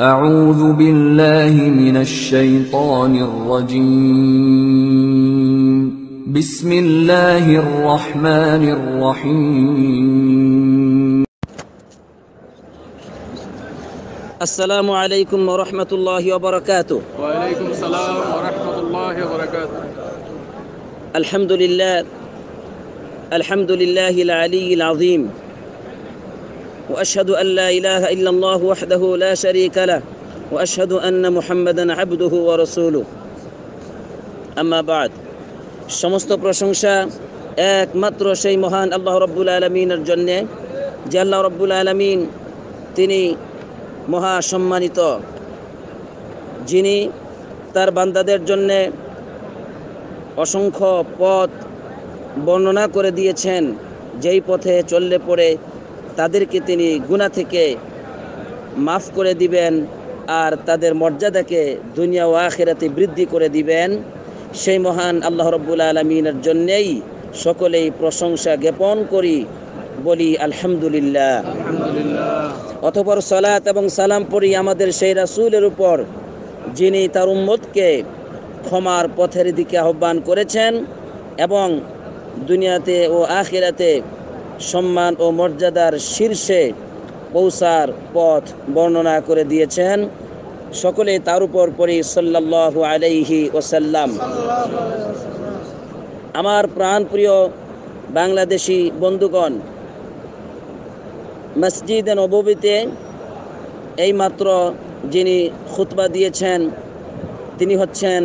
أعوذ بالله من الشيطان الرجيم بسم الله الرحمن الرحيم السلام عليكم ورحمة الله وبركاته. وعليكم السلام ورحمة الله وبركاته. الحمد لله العلي العظيم، وأشهد أن لا إله إلا الله وحده لا شريك له، وأشهد أن محمدا عبده ورسوله। أما بعد, সমস্ত প্রশংসা একমাত্র সেই মহান আল্লাহ রাব্বুল আলামিনের জন্য, যে আল্লাহ রাব্বুল আলামিন তিনি মহা সম্মানিত, যিনি তার বান্দাদের জন্য অসংখ্য পথ বর্ণনা করে দিয়েছেন, যেই পথে চললে পড়ে তাদেরকে তিনি গুনাহ থেকে মাফ করে দিবেন আর তাদের মর্যাদাকে দুনিয়া ও আখিরাতে বৃদ্ধি করে দিবেন। সেই মহান আল্লাহ রাব্বুল আলামিনের জন্যই সকলেই প্রশংসা জ্ঞাপন করি, বলি আলহামদুলিল্লাহ। অতঃপর সালাত এবং সালাম পড়ি আমাদের সেই রাসূলের উপর, যিনি তার উম্মতকে ক্ষমার পথের দিকে আহ্বান করেছেন এবং দুনিয়াতে ও আখিরাতে সম্মান ও মর্যাদার শীর্ষে পৌঁছার পথ বর্ণনা করে দিয়েছেন। সকলে তার উপর পড়ি সাল্লাল্লাহু আলাইহি ওয়াসাল্লাম। আমার প্রাণপ্রিয় বাংলাদেশি বন্ধুগণ, মসজিদে নববীতে এইমাত্র যিনি খুতবা দিয়েছেন তিনি হচ্ছেন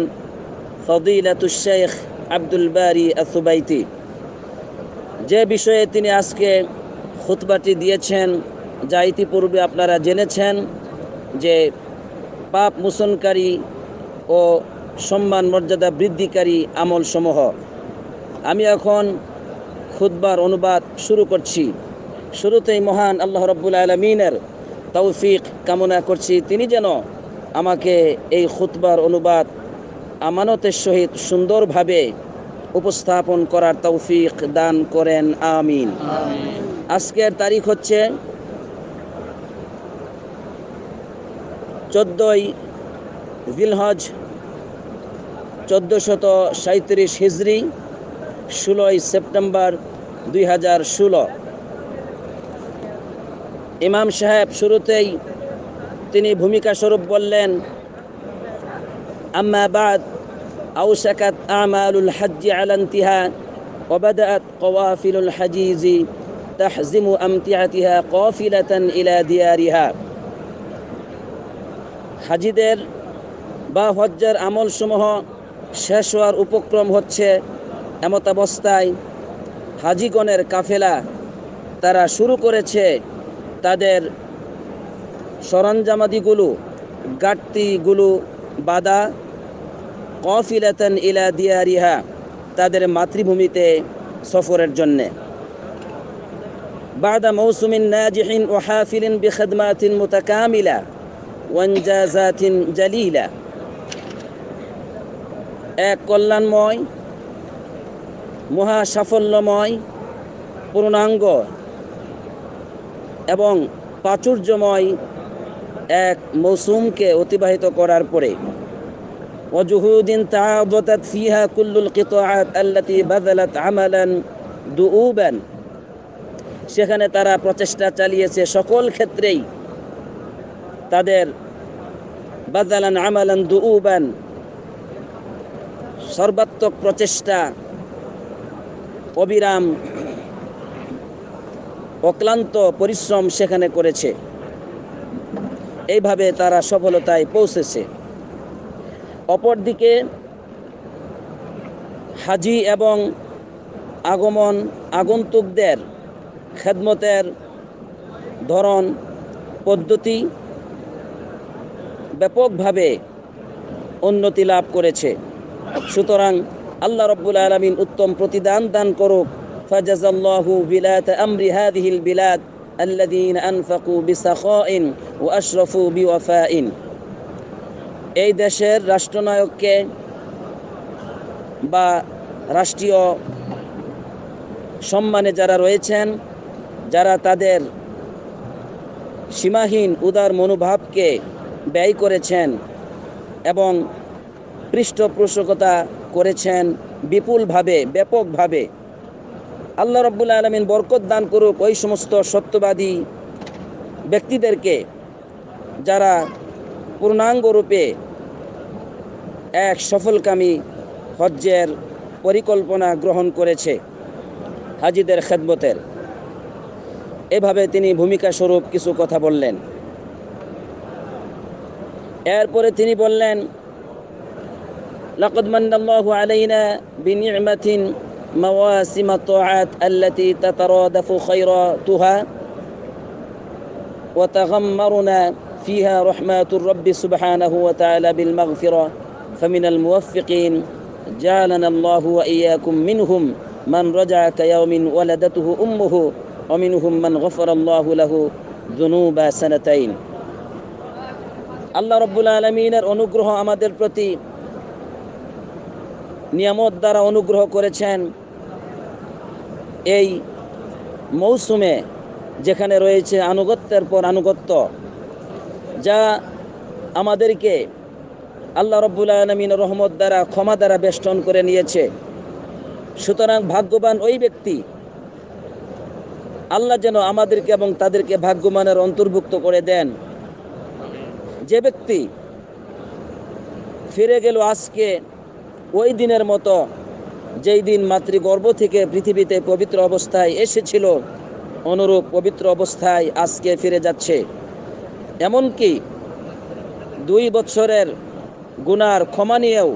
ফদিলাতুশ শাইখ আব্দুল বারী আস-সুবাইতি। যে বিষয়ে তিনি আজকে খুতবাটি দিয়েছেন, যা ইতিপূর্বে আপনারা জেনেছেন, যে পাপ মোচনকারী ও সম্মান মর্যাদা বৃদ্ধিকারী আমলসমূহ। আমি এখন খুতবার অনুবাদ শুরু করছি। শুরুতেই মহান আল্লাহ রাব্বুল আলামিনের তৌফিক কামনা করছি, তিনি যেন আমাকে এই খুতবার অনুবাদ আমানতের সহিত সুন্দরভাবে উপস্থাপন করার তৌফিক দান করেন, আমিন। আজকের তারিখ হচ্ছে 14ই জিলহজ 1437 হিজরি, 16ই সেপ্টেম্বর 2016। ইমাম সাহেব শুরুতেই তিনি ভূমিকা স্বরূপ বললেন, আম্মা বাদ أوشكت أعمال الحج على انتهاء، وبدأت قوافل الحجيز تحزم أمتعتها قافلة إلى ديارها। হাজিদের বা হজ্জের আমল সমূহ শেষ হওয়ার উপক্রম হচ্ছে। এমত অবস্থায় হাজিগণের কাফেলা তারা শুরু করেছে তাদের সরঞ্জামাদিগুলো, গাড়িগুলো বাদা, কাফিলাতান ইলা দিয়ারিহা, তাদের মাতৃভূমিতে সফরের জন্য। বাদা মৌসুমিন নাজিহিন ওয়া হাফিলিন বিখিদমাতিন মুতাকামিলা ওয়া ইনজাজাতিন জালিলা। এক কল্যাণময়, মহা সাফল্যময়, পূর্ণাঙ্গ এবং প্রাচুর্যময় এক মৌসুমকে অতিবাহিত করার পরে وجهود تعاضدت فيها كل القطاعات التي بذلت عملا دؤوبا, সেখানে তারা প্রচেষ্টা চালিয়েছে সকল ক্ষেত্রেই তাদের বাযালান আমালান দুউবান, সর্বাত্মক প্রচেষ্টা, অবিরাম অক্লান্ত পরিশ্রম সেখানে করেছে। এইভাবে তারা সফলতায় পৌঁছেছে। অপরদিকে হাজি এবং আগন্তুকদের খেদমতের ধরন পদ্ধতি ব্যাপকভাবে উন্নতি লাভ করেছে। সুতরাং আল্লাহ রাব্বুল আলামিন উত্তম প্রতিদান দান করুক। ফাজাযাল্লাহু বিলাত আমরি হাযিহিল বিলাদ আল্লাযীনা আনফাকু বিসাখাইন ওয়া আশরাফু বিওয়াফাইন। এই দেশের রাষ্ট্রনায়ককে বা রাষ্ট্রীয় সম্মানে যারা রয়েছেন, যারা তাদের সীমাহীন উদার মনোভাবকে ব্যয় করেছেন এবং পৃষ্ঠপোষকতা করেছেন বিপুলভাবে, ব্যাপকভাবে। আল্লাহ রাব্বুল আলামিন বরকত দান করুক ওই সমস্ত সত্যবাদী ব্যক্তিদেরকে যারা পূর্ণাঙ্গরূপে এক সফলকামী হজ্জের পরিকল্পনা গ্রহণ করেছে হাজিদের খেদমতের। এভাবে তিনি ভূমিকা স্বরূপ কিছু কথা বললেন। এরপরে তিনি বললেন, লাকাদ মান্নাল্লাহু আলাইনা বিনি'মাতিন মাওয়াসিম আত-তাআত আল্লাতী তাতারাদাফু খায়রাতুহা ওয়া তাগাম্মারুনা ফিহা রাহমাতুর রাব্বি সুবহানাহু ওয়া তাআলা বিল মাগফিরা ফামিনাল মুওয়াফফিকিন জা'ালানা আল্লাহু ওয়া ইয়্যাকুম মিনহুম মান রাজা'a কায়াউমিন ওয়ালাদাতুহু উম্মুহু ওয়া মিনহুম মান গফারা আল্লাহু লাহু যুনুবা সানাতাইন। আল্লাহ রাব্বুল আলামিনের অনুগ্রহ আমাদের প্রতি নিয়ামত দ্বারা অনুগ্রহ করেছেন এই মৌসুমে, যেখানে রয়েছে আনুগত্যের পর আনুগত্য, যা আমাদেরকে আল্লাহ রাব্বুল আলামিনের রহমত দ্বারা, ক্ষমা দ্বারা বেষ্টন করে নিয়েছে। সুতরাং ভাগ্যবান ওই ব্যক্তি, আল্লাহ যেন আমাদেরকে এবং তাদেরকে ভাগ্যবানের অন্তর্ভুক্ত করে দেন, যে ব্যক্তি ফিরে গেল আজকে ওই দিনের মতো যেই দিন মাতৃগর্ভ থেকে পৃথিবীতে পবিত্র অবস্থায় এসেছিল, অনুরূপ পবিত্র অবস্থায় আজকে ফিরে যাচ্ছে। এমনকি 2 বছরের গুনার ক্ষমা নিয়েও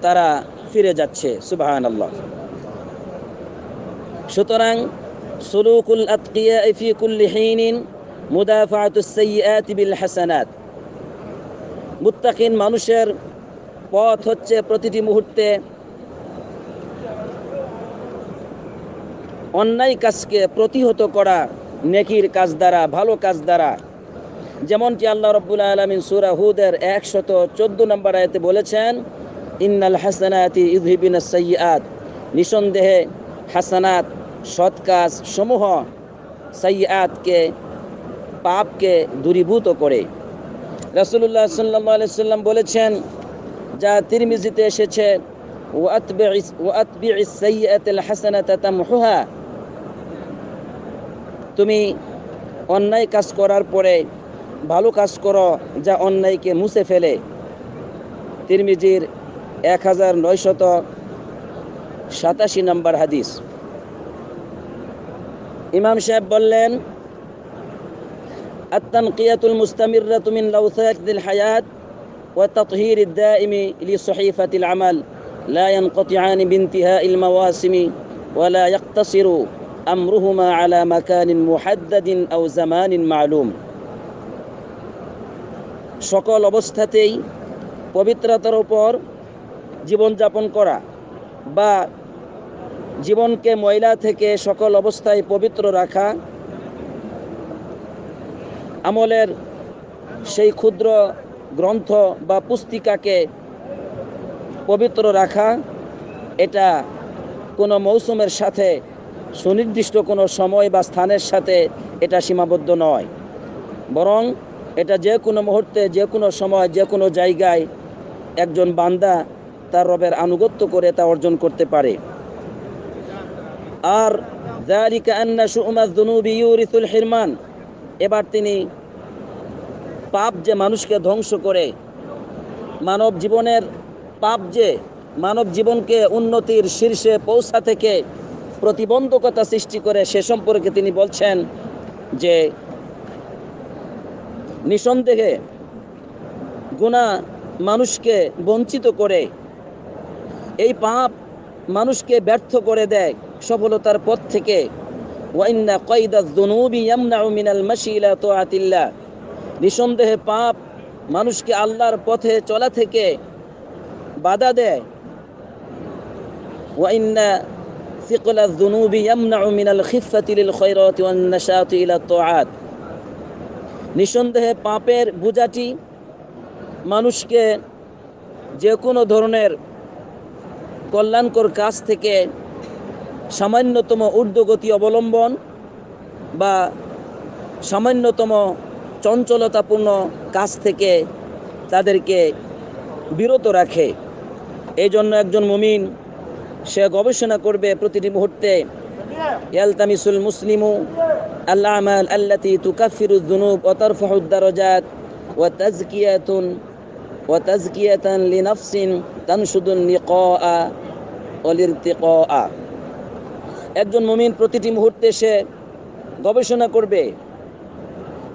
তারা ফিরে যাচ্ছে। সুবহানাল্লাহ। সুতরাং সুলুকুল আতকিয়া ফি কুল্লি হিনিন মুদাফাআতুস সাইয়্যাতি বিল হাসানাত, মুত্তাকিন মানুষের পথ হচ্ছে প্রতিটি মুহূর্তে অন্যায় কাজকে প্রতিহত করা নেকির কাজ দ্বারা, ভালো কাজ দ্বারা। যেমনটি আল্লাহ রাব্বুল আলামিন সূরা হুদের 114 নম্বর আয়াতে বলেছেন, ইন্নাল হাসানাতি ইউযহিবিনাস সাইয়্যাত, নিঃসন্দেহে হাসানাত, সৎ কাজ সমূহ সাইয়্যাতকে, পাপকে দূরীভূত করে। রাসূলুল্লাহ সাল্লাল্লাহু আলাইহি সাল্লাম বলেছেন, যা তিরমিজিতে এসেছে, ওয়াতবি'is সাইয়্যাতাল হাসানাতা তামহুহা, তুমি অন্যায় কাজ করার পরে ভালো কাজ করো যা অন্যায়কে মুছে ফেলে। তিরমিজির 1987 নম্বর হাদিস। ইমাম সাহেব বললেন, আত-তানকিয়াতুল মুস্তামিররাতু মিন লাওসাতিল হায়াত ওয়া তাতহীরিদ দাইমি লিসহিফাতিল আমাল লা ইয়ানকাতিআনি বিইনতিহাইল মাওয়াসিমি ওয়া লা ইয়াক্তাসিরু আমরুহুমা আলা মাকানিন মুহাদ্দাদিন আও জামানিন মা'লুম। সকল অবস্থাতেই পবিত্রতার উপর জীবনযাপন করা বা জীবনকে ময়লা থেকে সকল অবস্থায় পবিত্র রাখা, আমলের সেই ক্ষুদ্র গ্রন্থ বা পুস্তিকাকে পবিত্র রাখা, এটা কোনো মৌসুমের সাথে, সুনির্দিষ্ট কোনো সময় বা স্থানের সাথে এটা সীমাবদ্ধ নয়, বরং এটা যে কোনো মুহূর্তে, যে কোনো সময়, যে কোনো জায়গায় একজন বান্দা তার রবের আনুগত্য করে তা অর্জন করতে পারে। আর যালিকা আন্না শু'মায যুনুবি ইউরিসুল হিরমান, এবার তিনি পাপ যে মানুষকে ধ্বংস করে, মানব জীবনের পাপ যে মানব জীবনকে উন্নতির শীর্ষে পৌঁছা থেকে প্রতিবন্ধকতা সৃষ্টি করে, সে সম্পর্কে তিনি বলছেন যে নিঃসন্দেহে গুনাহ মানুষকে বঞ্চিত করে, এই পাপ মানুষকে ব্যর্থ করে দেয় সফলতার পথ থেকে। ওয়া ইন্না কায়দায যুনুবি ইয়ামনাউ মিনাল মাশি ইলা তাআতিল্লাহ, নিঃসন্দেহে পাপ মানুষকে আল্লাহর পথে চলা থেকে বাধা দেয়। ওয়া ইন্না সিকলায যুনুবি ইয়ামনাউ মিনাল খিফাতি লিল খায়রাতি ওয়ান নাশাতি ইলা তাআত, নিঃসন্দেহে পাপের বোঝাটি মানুষকে যে কোনো ধরনের কল্যাণকর কাজ থেকে সামান্যতম ঊর্ধ্বগতি অবলম্বন বা সামান্যতম চঞ্চলতাপূর্ণ কাজ থেকে তাদেরকে বিরত রাখে। এই জন্য একজন মুমিন সে গবেষণা করবে প্রতিটি মুহূর্তে, ইয়ালতামিসুল মুসলিমু আল আমাল আল্লাতী তুকাফিরুয যুনুব ওয়া তারফাউদ দারাজাত ওয়া তাযকিয়াতান লিনাফসিন তানশুদুন লিকাআ ওয়াল ইরতিকাআ। একজন মুমিন প্রতিটি মুহূর্তে সে গবেষণা করবে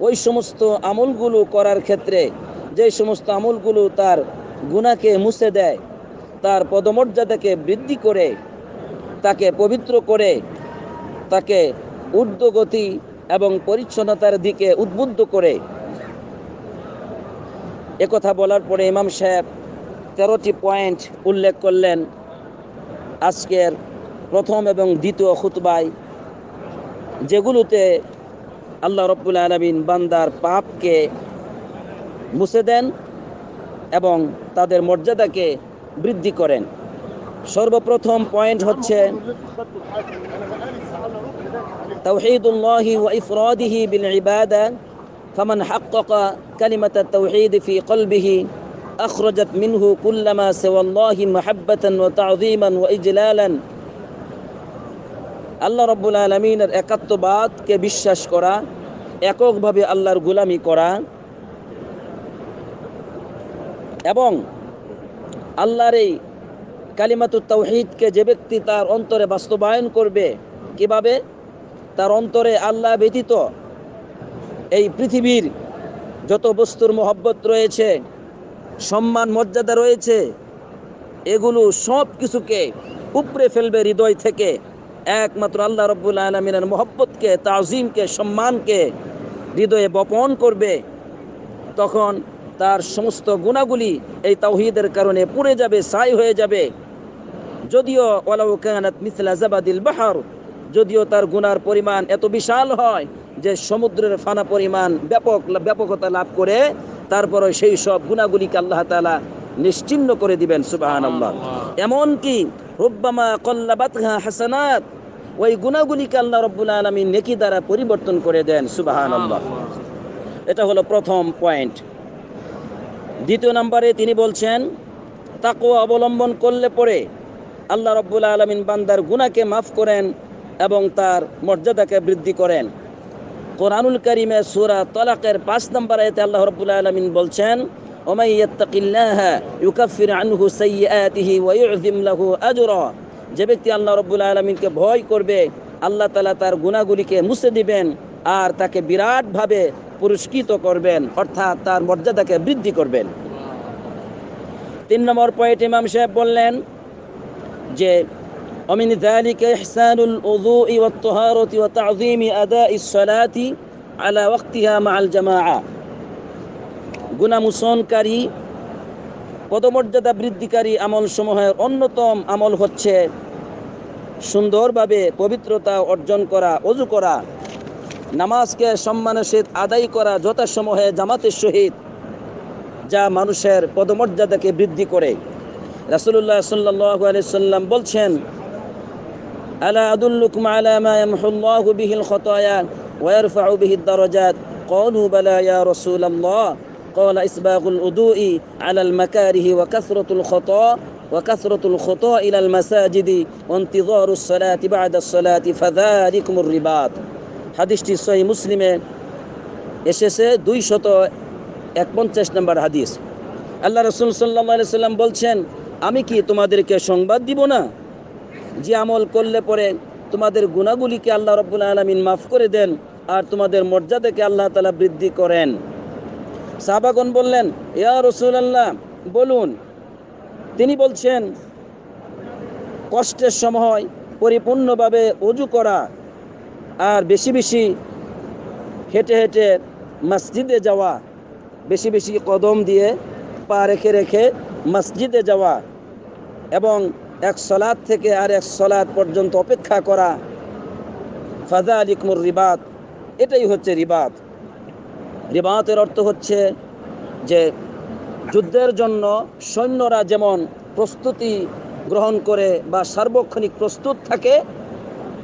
ওই সমস্ত আমলগুলো করার ক্ষেত্রে যে সমস্ত আমলগুলো তার গুনাহকে মুছে দেয়, তার পদমর্যাদাকে বৃদ্ধি করে, তাকে পবিত্র করে, তাকে ঊর্ধ্বগতি এবং পরিচ্ছন্নতার দিকে উদ্বুদ্ধ করে। একথা বলার পরে ইমাম সাহেব 13টি পয়েন্ট উল্লেখ করলেন আজকের প্রথম এবং দ্বিতীয় খুতবায়, যেগুলোতে আল্লাহ রাব্বুল আলামিন বান্দার পাপকে মুছে দেন এবং তাদের মর্যাদাকে বৃদ্ধি করেন। সর্বপ্রথম পয়েন্ট হচ্ছে তাওহীদুল্লাহি ওয়া ইফরাদিহি বিল ইবাদা, ফামান হাক্কাকা কালিমাতাত তাওহীদ ফি কলবিহি আখরাজাত মিনহু কুল্লামা সিওয়াল্লাহি মাহাব্বাতান ওয়া তা'যীমান ওয়া ইজলালান। আল্লাহ রাব্বুল আলামিনের একাত্মবাদকে বিশ্বাস করা, এককভাবে আল্লাহর গোলামি করা এবং আল্লাহর এই কালিমাতুত তাওহীদকে যে ব্যক্তি তার অন্তরে বাস্তবায়ন করবে, কিভাবে? তার অন্তরে আল্লাহ ব্যতীত এই পৃথিবীর যত বস্তুর মহব্বত রয়েছে, সম্মান মর্যাদা রয়েছে, এগুলো সব কিছুকে উপড়ে ফেলবে হৃদয় থেকে। একমাত্র আল্লাহ রাব্বুল আলামিনের মহব্বতকে, তাজিমকে, সম্মানকে হৃদয়ে বপন করবে। তখন তার সমস্ত গুণাগুলি এই তাওহীদের কারণে পুড়ে যাবে, ছাই হয়ে যাবে। যদিও ওয়ালাউ কানাত মিসলা জাবাদিল বাহর, যদিও তার গুনার পরিমাণ এত বিশাল হয় যে সমুদ্রের ফানা পরিমাণ ব্যাপকতা লাভ করে, তারপরে সেই সব গুণাগুলিকে আল্লাহ তাআলা নিশ্চিহ্ন করে দিবেন। সুবহানাল্লাহ। এমনকি রুব্বামা কল্লাবাতহা হাসানাত, ওই গুণাগুলিকে আল্লাহ রাব্বুল আলামিন নেকি দ্বারা পরিবর্তন করে দেন। সুবহানাল্লাহ। এটা হলো প্রথম পয়েন্ট। দ্বিতীয় নম্বরে তিনি বলছেন তাকওয়া অবলম্বন করলে পরে আল্লাহ রাব্বুল আলামিন বান্দার গুনাহকে মাফ করেন এবং তার মর্যাদাকে বৃদ্ধি করেন। কোরআনুল কারীমে সূরা তালাকের 5 নম্বর আয়াতে আল্লাহ রাব্বুল আলামিন বলছেন ওমাই ইয়াত্তাকিল্লাহা ইউকাফির আনহু সাইয়্যাতিহি ওয়া ইউযিম লাহু আজরা। যে ব্যক্তি আল্লাহ রাব্বুল আলামিনকে ভয় করবে, আল্লাহ তাআলা তার গুনাহগুলিকে মুছে দিবেন আর তাকে বিরাটভাবে পুরস্কৃত করবেন, অর্থাৎ তার মর্যাদাকে বৃদ্ধি করবেন। 3 নম্বর পয়েন্ট ইমাম সাহেব বললেন যে ومن ذلك إحسان الوضوء والطهارة وتعظيم أداء الصلاة على وقتها مع الجماعة। গুনাহ মোচনকারী, পদমর্যাদা বৃদ্ধিকারী আমল সমূহের অন্যতম আমল হচ্ছে সুন্দরভাবে পবিত্রতা অর্জন করা, ওযু করা, নামাজকে সম্মানের সহিত আদায় করা যথাসময়ে জামাতের সহিত, যা মানুষের পদমর্যাদাকে বৃদ্ধি করে। রাসূলুল্লাহ সাল্লাল্লাহু আলাইহি সাল্লাম বলছেন আলা আদুল্লুকুম আলা মা ইয়ামহুল্লাহু বিহিল খতায়া ওয়া ইয়ারফাউ বিহিদ দারাজাত ক্বালু বালা ইয়া রাসূলুল্লাহ ক্বালা ইসবাগুল উদুই আলাল মাকারিহি ওয়া কাসরাতুল খতা ইলাল মাসাজিদি ওয়া ইন্তিযারুস সালাতি বা'দাস সালাতি ফাযালিকুমুর রিবাত। হাদিসটি সহিহ মুসলিমে এসেছে 251 নম্বর হাদিস। আল্লাহ রাসূল সাল্লাল্লাহু আলাইহি সাল্লাম বলছেন আমি কি তোমাদেরকে সংবাদ দিব না যে আমল করলে পরে তোমাদের গুনাহগুলিকে আল্লাহ রাব্বুল আলামিন মাফ করে দেন আর তোমাদের মর্যাদাকে আল্লাহ তাআলা বৃদ্ধি করেন। সাহাবাগণ বললেন ইয়া রাসূলুল্লাহ বলুন। তিনি বলছেন কষ্টের সময় পরিপূর্ণভাবে ওযু করা আর বেশি বেশি হেঁটে হেঁটে মসজিদে যাওয়া, বেশি বেশি কদম দিয়ে পা রেখে রেখে মসজিদে যাওয়া এবং এক সালাত থেকে আর এক সালাত পর্যন্ত অপেক্ষা করা, ফাযালিকুমুর রিবাত, এটাই হচ্ছে রিবাত। রিবাতের অর্থ হচ্ছে যে যুদ্ধের জন্য সৈন্যরা যেমন প্রস্তুতি গ্রহণ করে বা সার্বক্ষণিক প্রস্তুত থাকে,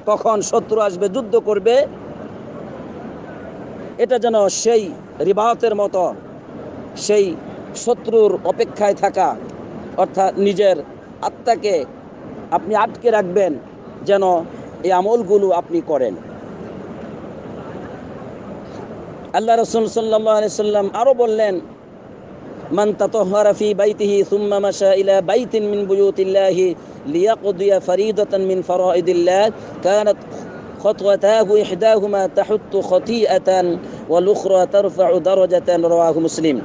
কখন শত্রু আসবে যুদ্ধ করবে, এটা যেন সেই রিবাতের মতো, সেই শত্রুর অপেক্ষায় থাকা, অর্থাৎ নিজের আত্মাকে আপনি আটকে রাখবেন যেন এই আমলগুলো আপনি করেন। আল্লাহ রাসূল সাল্লাল্লাহু আলাইহি সাল্লাম আরো বললেন, মান তাতাহহারা ফি বাইতিহি সুম্মা মাশা ইলা বাইতিন মিন বুয়ুতিল্লাহি লিয়াকদিয়া ফরিদাতান মিন ফরাইদিল্লাহ কানাত خطوتاه إحداهما تحط خطيئة والأخرى ترفع درجة رواه مسلم।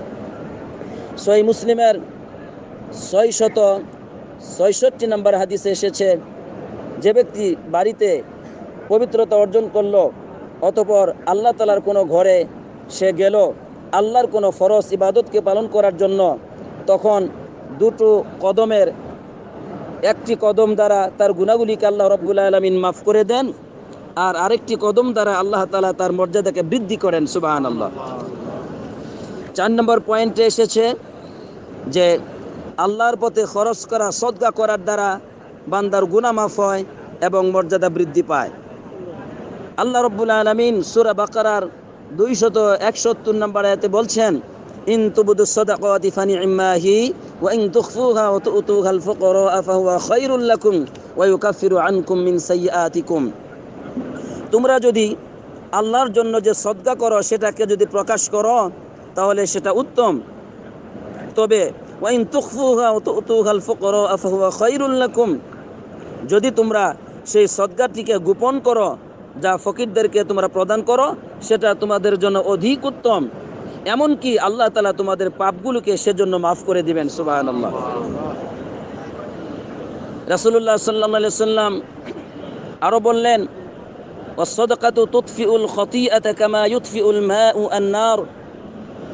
সহিহ মুসলিমের 666 নম্বর হাদিসে এসেছে, যে ব্যক্তি বাড়িতে পবিত্রতা অর্জন করলো অতঃপর আল্লাহ তাআলার কোনো ঘরে সে গেল আল্লাহর কোনো ফরজ ইবাদতকে পালন করার জন্য, তখন দুটো কদমের একটি কদম দ্বারা তার গুনাহগুলিকে আল্লাহ রাব্বুল আলামিন মাফ করে দেন, আর আরেকটি কদম দ্বারা আল্লাহ তাআলা তার মর্যাদাকে বৃদ্ধি করেন। সুবহানাল্লাহ। 4 নম্বর পয়েন্টে এসেছে যে আল্লাহর পথে খরচ করা, সদকা করার দ্বারা বান্দার গুনাহ মাফ হয় এবং মর্যাদা বৃদ্ধি পায়। আল্লাহ রাব্বুল আলামিন সূরা বাকারার 271 নম্বর আয়াতে বলছেন, ইন তুবদুস সাদাকাতি ফানি'মা হি ওয়া ইন তুখফুহা ওয়া তু'তুহাল ফুকারা ফাহুয়া খায়রুল লাকুম ওয়া ইউকাফিরু আনকুম মিন সাইয়্যাতিকুম। তোমরা যদি আল্লাহর জন্য যে সদকা করো সেটাকে যদি প্রকাশ করো তাহলে সেটা উত্তম, তবে ওয়া ইন তুখফুহা ওয়া তু'তুহাল ফুকারা ফাহুয়া খায়রুল লাকুম, যদি তোমরা সেই সদকাটিকে গোপন করো, যা ফকিরদেরকে তোমরা প্রদান করো, সেটা তোমাদের জন্য অধিক উত্তম, এমনকি আল্লাহ তাআলা তোমাদের পাপগুলোকে সেজন্য মাফ করে দিবেন। সুবহানাল্লাহ। রাসূলুল্লাহ সাল্লাল্লাহু আলাইহি সাল্লাম আরো বললেন, ওয়াস-সাদাকাতু তুতফিউল খাতিআতা কামা ইউতফিউল মাউ আন-নার।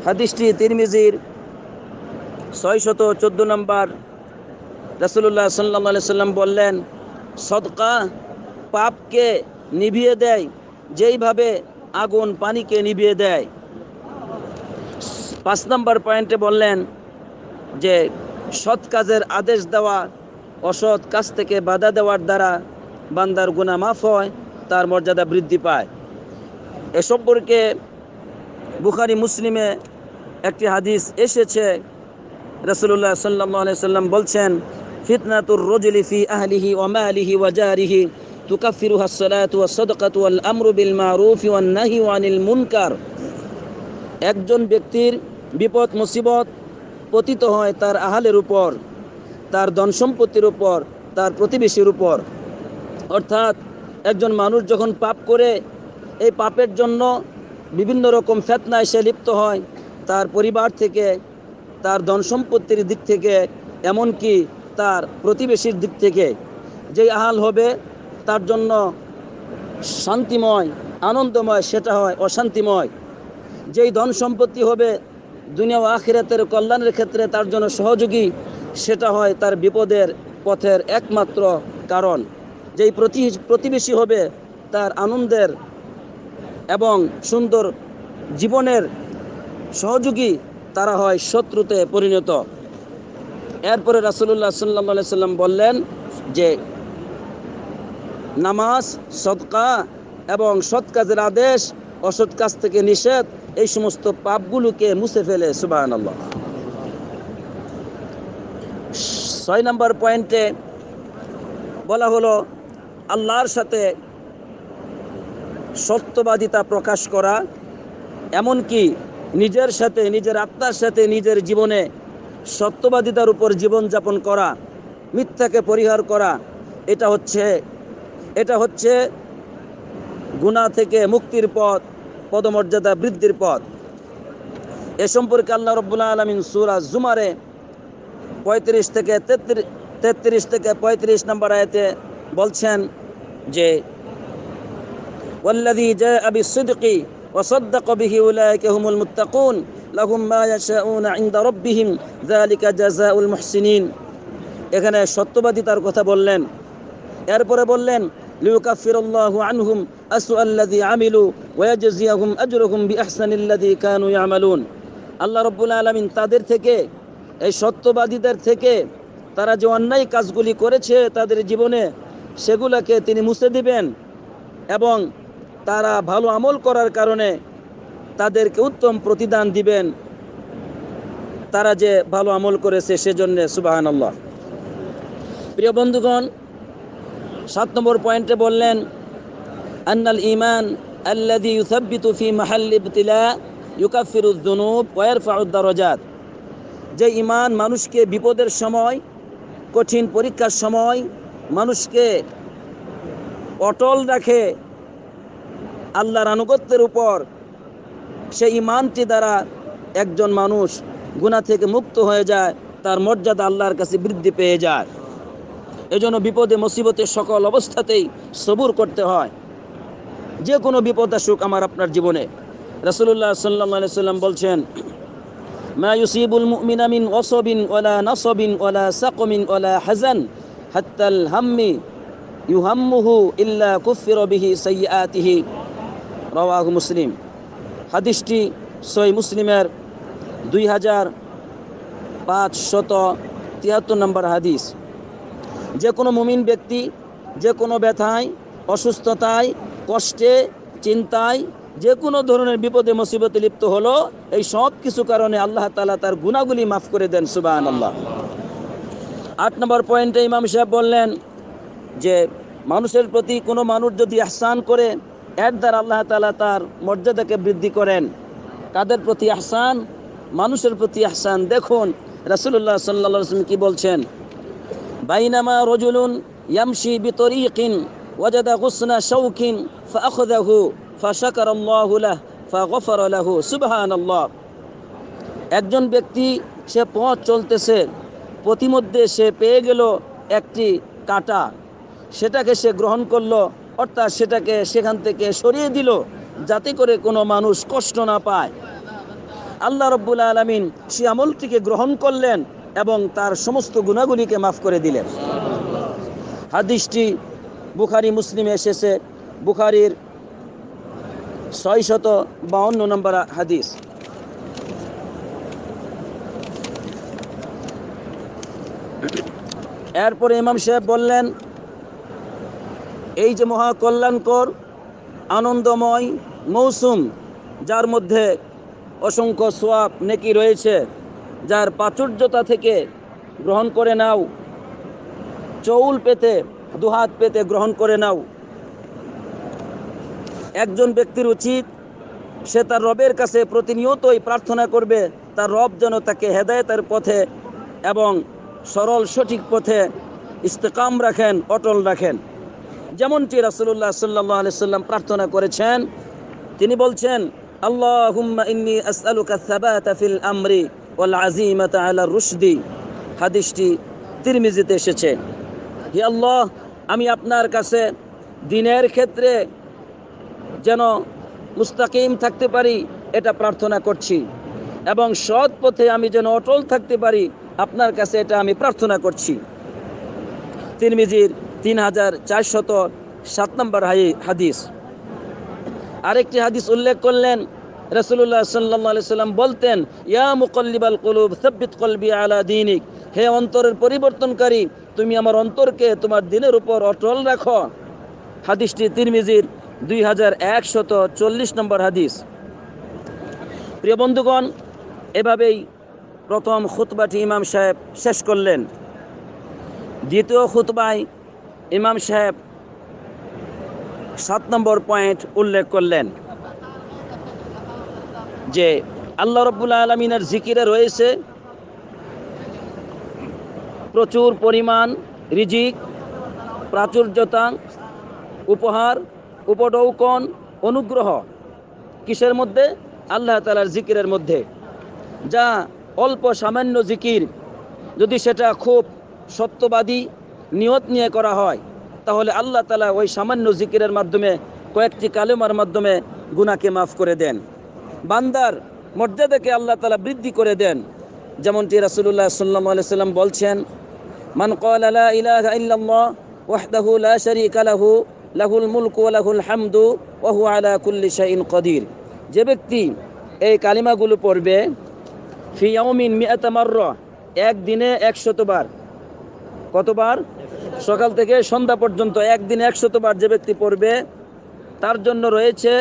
হাদিসটি তিরমিজির 614 নম্বর। রাসূলুল্লাহ সাল্লাল্লাহু আলাইহি সাল্লাম বললেন, সদকা পাপকে নিভিয়ে দেয় যেইভাবে আগুন পানিকে নিভিয়ে দেয়। 5 নম্বর পয়েন্টে বললেন যে সৎ কাজের আদেশ দেওয়া, অসৎ কাজ থেকে বাধা দেওয়ার দ্বারা বান্দার গুনাহ মাফ হয়, তার মর্যাদা বৃদ্ধি পায়। এ সম্পর্কে বুখারী মুসলিমে একটি হাদিস এসেছে, রাসূলুল্লাহ সাল্লাল্লাহু আলাইহি সাল্লাম বলছেন, ফিতনাতুর রাজুলি ফি আহলিহি ওয়া মালিহি ওয়া জারিহি তুকাফিরুহা আস-সালাতু ওয়াস-সাদাকাতু ওয়াল আমরু বিল মারুফ ওয়ান নাহয়ু আনিল মুনকার। একজন ব্যক্তির বিপদ মুসিবত পতিত হয় তার আহলের উপর, তার ধন সম্পত্তির উপর, তার প্রতিবেশীর উপর। অর্থাৎ একজন মানুষ যখন পাপ করে, এই পাপের জন্য বিভিন্ন রকম ফিতনায় সে লিপ্ত হয়, তার পরিবার থেকে, তার ধন সম্পত্তির দিক থেকে, এমনকি তার প্রতিবেশীর দিক থেকে। যেই আহাল হবে তার জন্য শান্তিময়, আনন্দময়, সেটা হয় অশান্তিময়। যেই ধন সম্পত্তি হবে দুনিয়া ও আখিরাতের কল্যাণের ক্ষেত্রে তার জন্য সহযোগী, সেটা হয় তার বিপদের পথের একমাত্র কারণ। যেই প্রতিবেশী হবে তার আনন্দের এবং সুন্দর জীবনের সহযোগী, তারা হয় শত্রুতে পরিণত। এরপরে রাসূলুল্লাহ সাল্লাল্লাহু আলাইহি সাল্লাম বললেন যে নামাজ, সদকা এবং সৎ কাজের আদেশ, অসৎ কাজ থেকে নিষেধ, এই সমস্ত পাপগুলোকে মুছে ফেলে। সুবহানাল্লাহ। 6 নম্বর পয়েন্টে বলা হলো আল্লাহর সাথে সত্যবাদিতা প্রকাশ করা, এমনকি নিজের সাথে, নিজের আত্মার সাথে, নিজের জীবনে সত্যবাদিতার উপর জীবনযাপন করা, মিথ্যাকে পরিহার করা, এটা হচ্ছে গুনাহ থেকে মুক্তির পথ, পদমর্যাদা বৃদ্ধির পথ। এ সম্পর্কে আল্লাহ রাব্বুল আলামিন সূরা জুমারে 35 থেকে 35 আয়াতে বলছেন যে ওয়াল্লাযী জাআ বিস-সিদকি ওয়া সাদ্দাকা বিহি উলাইকা হুমুল মুত্তাকুন লাহুম মা ইয়াশাউনা ইনদা রাব্বিহিম যালিকা জাযাউল মুহসিনিন। এখানে সত্যবাদিতার কথা বললেন, এরপরে বললেন লিইউকাফিরুল্লাহু আনহুম আসওয়াল্লাযী আমিলু ওয়া ইয়াজজিয়াহুম আজরুহুম বিআহসানিল্লাযী কানু ইয়ামালুন। আল্লাহ রাব্বুল আলামিন তাদের থেকে, এই সত্যবাদীদের থেকে, তারা যে অন্যায় কাজগুলি করেছে তাদের জীবনে, সেগুলোকে তিনি মুছে দিবেন এবং তারা ভালো আমল করার কারণে তাদেরকে উত্তম প্রতিদান দিবেন, তারা যে ভালো আমল করেছে সেজন্য। সুবহানাল্লাহ। প্রিয় বন্ধুগণ, 7 নম্বর পয়েন্টে বললেন আন্নাল ঈমান আল্লাযী ইউসাব্বিতু ফি মাহাল্লি ইবতিলা ইউকাফিরু যুনুব ওয়া ইয়ারফা'উ দারাজাত। যে ঈমান মানুষকে বিপদের সময়, কঠিন পরীক্ষার সময় মানুষকে অটল রাখে আল্লাহর আনুগত্যের উপর, সেই ঈমানটি দ্বারা একজন মানুষ গুনাহ থেকে মুক্ত হয়ে যায়, তার মর্যাদা আল্লাহর কাছে বৃদ্ধি পেয়ে যায়। এজন্য বিপদে মুসিবতে সকল অবস্থাতেই সবুর করতে হয়। যে কোনো বিপদ আসুক আমার আপনার জীবনে, রাসূলুল্লাহ সাল্লাল্লাহু আলাইহি সাল্লাম বলছেন, মা ইউসিবুল মুমিনা মিন ওয়াসাবিন ওয়ালা নাসাবিন ওয়ালা সাকমিন ওয়ালা হাযান হাত্তাল হাম্মি ইউহাম্মুহু ইল্লা কুফিরা বিহি সাইয়্যাতিহি। রাওয়াহু মুসলিম। হাদিসটি সহিহ মুসলিমের 2573 নম্বর হাদিস। যে কোনো মুমিন ব্যক্তি যে কোনো ব্যথায়, অসুস্থতায়, কষ্টে, চিন্তায়, যে কোনো ধরনের বিপদে মুসিবতে লিপ্ত হলো, এই সব কিছু কারণে আল্লাহ তাআলা তার গুনাহগুলি মাফ করে দেন। সুবহানাল্লাহ। 8 নম্বর পয়েন্টে ইমাম সাহেব বললেন যে মানুষের প্রতি কোনো মানুষ যদি ইহসান করে, এর দ্বারা আল্লাহ তাআলা তার মর্যাদাকে বৃদ্ধি করেন। কাদের প্রতি ইহসান? মানুষের প্রতি ইহসান। দেখুন রাসূলুল্লাহ সাল্লাল্লাহু আলাইহি ওয়াসাল্লাম কি বলছেন, বাইনামা রাজুলুন ইয়ামশি বিতরিকিন ওয়াজাদা গুসনা শাওকিন ফাআখাযাহু ফাশাকারাল্লাহু লাহু ফাগফারা লাহু। সুবহানাল্লাহ। একজন ব্যক্তি সে পথ চলতেছে, পথিমধ্যে সে পেয়ে গেল একটি কাঁটা, সেটাকে সে গ্রহণ করলো, অর্থাৎ সেটাকে সেখান থেকে সরিয়ে দিল যাতে করে কোনো মানুষ কষ্ট না পায়। আল্লাহ রাব্বুল আলামিন সে আমলটিকে গ্রহণ করলেন এবং তার সমস্ত গুনাহগুলিকে মাফ করে দিলেন। হাদিসটি বুখারী মুসলিমে এসেছে, বুখারীর 652 নম্বর হাদিস। এরপরে ইমাম সাহেব বললেন, এই যে মহা কল্যাণকর আনন্দময় মৌসুম, যার মধ্যে অসংখ্য সওয়াব নেকি রয়েছে, যার প্রাচুর্যতা থেকে গ্রহণ করে নাও, চৌল পেতে দুহাত পেতে গ্রহণ করে নাও। একজন ব্যক্তির উচিত সে তার রবের কাছে প্রতিনিয়তই প্রার্থনা করবে তার রব যেন তাকে হেদায়েতের পথে এবং সরল সঠিক পথে ইস্তেকাম রাখেন, অটল রাখেন। যেমনটি রাসূলুল্লাহ সাল্লাল্লাহু আলাইহি সাল্লাম প্রার্থনা করেছেন। তিনি বলছেন, আল্লাহুম্মা ইন্নী আসআলুকা সাবাতা ফিল আমরি ওয়াল আযীমাতা আলা রুশদি। হাদিসটি তিরমিজিতে এসেছে। হে আল্লাহ, আমি আপনার কাছে দ্বীনের ক্ষেত্রে যেন মুস্তাকিম থাকতে পারি এটা প্রার্থনা করছি, এবং সৎ পথে আমি যেন অটল থাকতে পারি আপনার কাছে এটা আমি প্রার্থনা করছি। তিরমিজির 3407 নম্বর হাদিস। আরেকটি হাদিস উল্লেখ করলেন, রাসূলুল্লাহ সাল্লাল্লাহু আলাইহি সাল্লাম বলতেন, ইয়া মুকাল্লিবাল কুলুব সাব্বিত কলবি আলা দীনিক। হে অন্তরের পরিবর্তনকারী, তুমি আমার অন্তরকে তোমার দ্বীনের উপর অটল রাখো। হাদিসটি তিরমিজির 2140 নম্বর হাদিস। প্রিয় বন্ধুগণ, এভাবেই প্রথম খুতবাটি ইমাম সাহেব শেষ করলেন। দ্বিতীয় খুতবায় ইমাম সাহেব 7 নম্বর পয়েন্ট উল্লেখ করলেন যে আল্লাহ রাব্বুল আলামিনের জিকিরে রয়েছে প্রচুর পরিমাণ রিজিক, প্রাচুর্যতা, উপহার, উপঢৌকন, অনুগ্রহ। কিসের মধ্যে? আল্লাহ তাআলার জিকিরের মধ্যে। যা অল্প সামান্য জিকির, যদি সেটা খুব সত্যবাদী নিয়ত নিয়ে করা হয়, তাহলে আল্লাহ তাআলা ওই সামান্য জিকিরের মাধ্যমে, কয়েকটি কালেমার মাধ্যমে গুনাহকে মাফ করে দেন, বান্দার মর্যাদাকে আল্লাহ তাআলা বৃদ্ধি করে দেন। যেমনটি রাসূলুল্লাহ সাল্লাল্লাহু আলাইহি সাল্লাম বলছেন, মান ক্বালা লা ইলাহা ইল্লাল্লাহ ওয়াহদাহু লা শারীকা লাহু লাহুল মুলকু ওয়া লাহুল হামদু ওয়া হুয়া আলা কুল্লি শাইইন কাদির। যে ব্যক্তি এই কালিমাগুলো পড়বে, ফি ইয়াউমিন মিআতা মাররা, একদিনে 100 বার। কতবার? সকাল থেকে সন্ধ্যা পর্যন্ত একদিনে 100 বার যে ব্যক্তি পড়বে, তার জন্য রয়েছে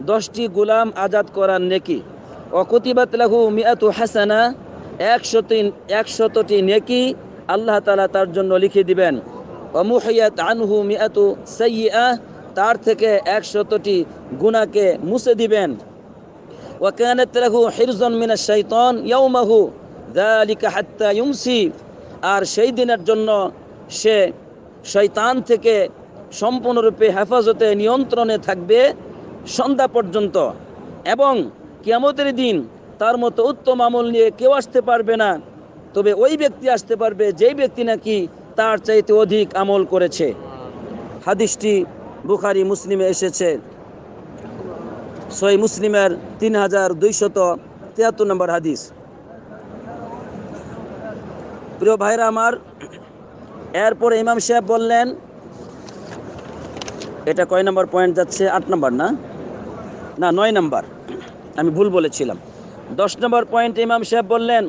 10টি গোলাম আজাদ করার নেকি। অকুতিবাত লাহু মিআতু হাসানা, 100টি নেকি আল্লাহ তাআলা তার জন্য লিখে দিবেন। অমুহিয়াত আনহু মিআতু সাইয়্যিআহ, তার থেকে 100টি গুনাহকে মুছে দিবেন। ওয়াকানাত লাহু হিরজান মিনাশ শাইতান ইয়াওমাহু যালিকা হাত্তা ইউমসি, আর সেই দিনের জন্য সে শয়তান থেকে সম্পূর্ণরূপে হেফাজতে নিয়ন্ত্রণে থাকবে সন্ধ্যা পর্যন্ত। এবং কিয়ামতের দিন তার মতো উত্তম আমল নিয়ে কেউ আসতে পারবে না, তবে ওই ব্যক্তি আসতে পারবে যেই ব্যক্তি নাকি তার চাইতে অধিক আমল করেছে। হাদিসটি বুখারী মুসলিমে এসেছে, সহিহ মুসলিমের 3273 নম্বর হাদিস। প্রিয় ভাইরা আমার, এরপরে ইমাম সাহেব বললেন, এটা কয় নম্বর পয়েন্ট যাচ্ছে? 8 নম্বর না 9 নম্বর, আমি ভুল বলেছিলাম। 10 নম্বর পয়েন্ট ইমাম সাহেব বললেন,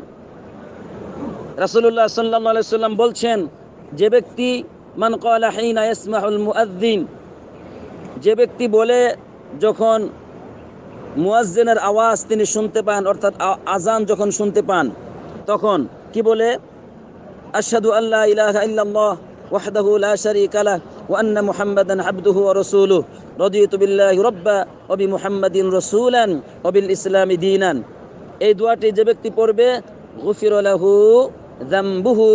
রাসূলুল্লাহ সাল্লাল্লাহু আলাইহি সাল্লাম বলছেন, যে ব্যক্তি মান ক্বালা হিনা ইয়াসমাউল মুআযযিন, যে ব্যক্তি বলে যখন মুয়াজ্জিনের আওয়াজ তিনি শুনতে পান, অর্থাৎ আজান যখন শুনতে পান, তখন কি বলে? আশহাদু আল্লা ইলাহা ইল্লাল্লাহ ওয়াহদাহু লা শারীকা লাহ ওয়া আন্না মুহাম্মাদান আবদুহু ওয়া রাসূলুহু রাদিতু বিল্লাহি রাব্বা ওয়া বিমুহাম্মাদিন রাসূলান ওয়া বিল ইসলামি দীনান। এই দোয়াটি যে ব্যক্তি পড়বে, গুফিরা লাহু যামবুহু,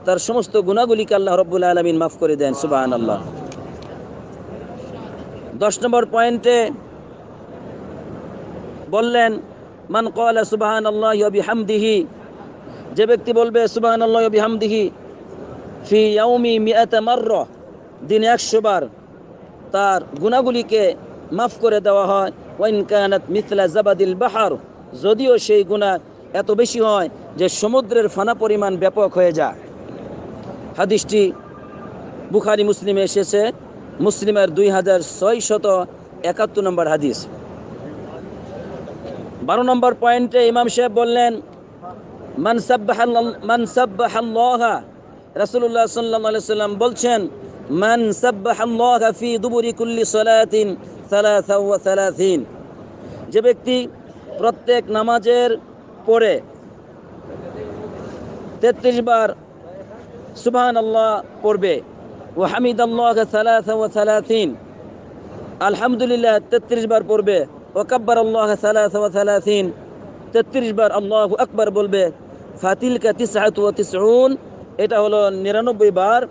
তার সমস্ত গুনাহগুলিকে আল্লাহ রাব্বুল আলামিন মাফ করে দেন। সুবহানাল্লাহ। 10 নম্বর পয়েন্টে বললেন, মান ক্বালা সুবহানাল্লাহি ওয়া বিহামদিহি, যে ব্যক্তি বলবে সুবহানাল্লাহি ওয়া বিহামদিহি ফি ইয়াউমি মিআতা মাররা, দিনে 100 বার, তার গুনাহগুলিকে মাফ করে দেওয়া হয়। ওয়া ইন কানাত মিথলা জাবাদিল বাহর, যদিও সেই গুনাহ এত বেশি হয় যে সমুদ্রের ফানা পরিমাণ ব্যাপক হয়ে যায়। হাদিসটি বুখারী মুসলিমে এসেছে, মুসলিমের 2671 নম্বর হাদিস। 12 নম্বর পয়েন্টে ইমাম সাহেব বললেন, মান সাব্বাহাল্লাহ, রাসূলুল্লাহ সাল্লাল্লাহু আলাইহি সাল্লাম বলছেন, মান সাব্বাহাল্লাহ ফি দুবুরি কুল্লি সালাতিন 33, যে ব্যক্তি প্রত্যেক নামাজের পরে 33 বার সুবহানাল্লাহ পড়বে, ওয়া হামিদাল্লাহ 33, আলহামদুলিল্লাহ 33 বার পড়বে, ওয়া কাব্বারাল্লাহ 33, 33 বার আল্লাহু আকবার বলবে, ফাতিলকা 99, এটা হলো 99 বার।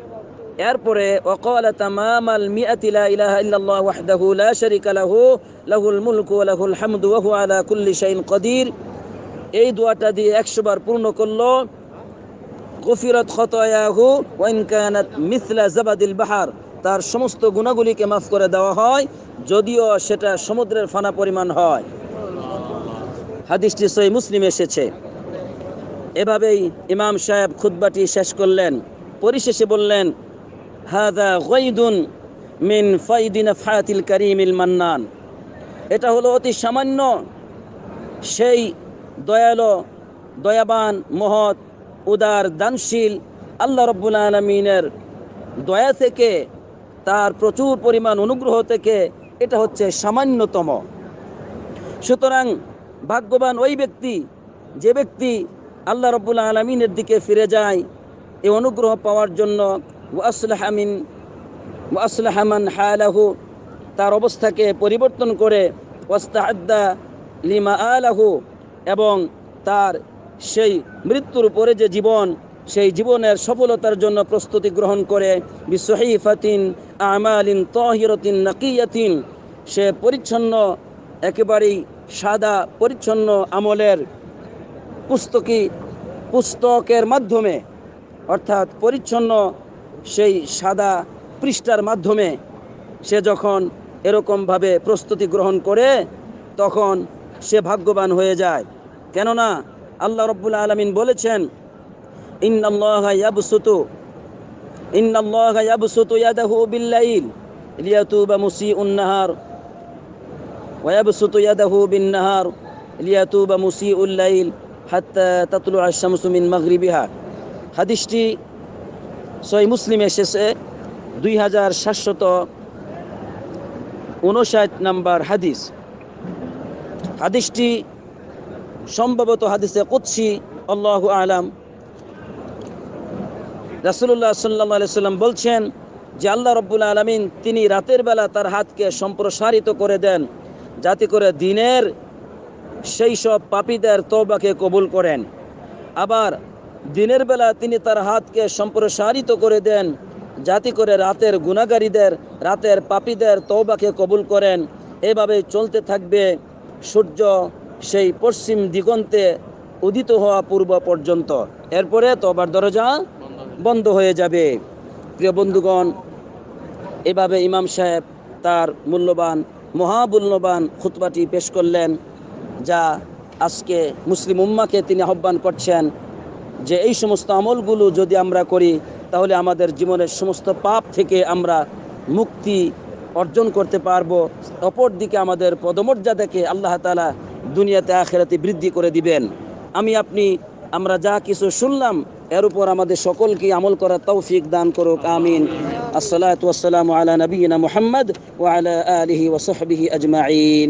এরপরে ওয়াকালা তামামাল মিআতি লা ইলাহা ইল্লাল্লাহ ওয়াহদাহু লা শারীকা লাহু লাহুল মুলকু ওয়া লাহুল হামদু ওয়া হুয়া আলা কুল্লি শাইইন কাদির, এই দোয়াটা দিয়ে 100 বার পূর্ণ করলো, গুফিরাত খতায়াহু ওয়া ইন কানাত মিথলা জাবাদিল বাহর, তার সমস্ত গুনাহগুলিকে মাফ করে দেওয়া হয়, যদিও সেটা সমুদ্রের ফানা পরিমাণ হয়। হাদিসটি সহিহ মুসলিমে এসেছে। এভাবেই ইমাম সাহেব খুতবাটি শেষ করলেন। পরিশেষে বললেন, হাযা গায়দুন মিন ফায়দি নাফহাতিল কারীমিল মান্নান, এটা হলো অতি সামান্য সেই দয়ালু, দয়াবান, মহৎ, উদার, দানশীল আল্লাহ রাব্বুল আলামিনের দয়া থেকে, তার প্রচুর পরিমাণ অনুগ্রহ থেকে এটা হচ্ছে সামান্যতম। সুতরাং ভাগ্যবান ওই ব্যক্তি যে ব্যক্তি আল্লাহ রাব্বুল আলামিনের দিকে ফিরে যায় এই অনুগ্রহ পাওয়ার জন্য। ওয়া আসলাহা মান হালাহু, তার অবস্থাকে পরিবর্তন করে, ওয়াস্তাআদ্দা লিমা আলাহু, এবং তার সেই মৃত্যুর পরে যে জীবন, সেই জীবনের সফলতার জন্য প্রস্তুতি গ্রহণ করে। বিসহিফাতিন আমালিন তাহিরাতিন নাকিয়াতিন, সে পরিচ্ছন্ন, একেবারেই সাদা পরিচ্ছন্ন আমলের পুস্তকের মাধ্যমে, অর্থাৎ পরিচ্ছন্ন সেই সাদা পৃষ্ঠার মাধ্যমে সে যখন এরকমভাবে প্রস্তুতি গ্রহণ করে, তখন সে ভাগ্যবান হয়ে যায়। কেননা আল্লাহ রাব্বুল আলামিন বলেছেন, ইন্নাল্লাহা ইয়াবসুতু ইয়াদাহু বিল-লাইল লিয়াতুবা মুসিউন নাহার ওয়া ইয়াবসুতু ইয়াদাহু বিন-নাহার লিয়াতুবা মুসিউল লাইল হাত্তা তাতলুআ আশ-শামসু মিন মাগরিবিহা। হাদিসটি সহিহ মুসলিমে এসেছে, 2759 নম্বর হাদিস। হাদিসটি সম্ভবত হাদিসে কুদসি, আল্লাহু আলাম। রাসূলুল্লাহ সাল্লাল্লাহু আলাইহি সাল্লাম বলছেন যে আল্লাহ রাব্বুল আলামিন তিনি রাতের বেলা তার হাতকে সম্প্রসারিত করে দেন যাতে করে দিনের সেই সব পাপীদের তওবাকে কবুল করেন। আবার দিনের বেলা তিনি তার হাতকে সম্প্রসারিত করে দেন যাতে করে রাতের গুনাহগারীদের, রাতের পাপীদের তওবাকে কবুল করেন। এভাবে চলতে থাকবে সূর্য সেই পশ্চিম দিগন্তে উদিত হওয়া পূর্ব পর্যন্ত। এরপরে তওবার দরজা বন্ধ হয়ে যাবে। প্রিয় বন্ধুগণ, এভাবে ইমাম সাহেব তার মহামূল্যবান খুতবাটি পেশ করলেন, যা আজকে মুসলিম উম্মাকে তিনি আহ্বান করছেন যে এই সমস্ত আমলগুলো যদি আমরা করি তাহলে আমাদের জীবনের সমস্ত পাপ থেকে আমরা মুক্তি অর্জন করতে পারবো। অপরদিকে আমাদের পদমর্যাদাকে আল্লাহ তাআলা দুনিয়াতে আখিরাতে বৃদ্ধি করে দিবেন। আমরা যা কিছু শুনলাম এর উপর আমাদের সকলকে আমল করার তৌফিক দান করুক, আমিন। আসসালাতু ওয়াসসালামু আলা নবিয়িনা মুহাম্মদ ওয়া আলা আলিহি ওয়া সাহবিহি আজমাইন।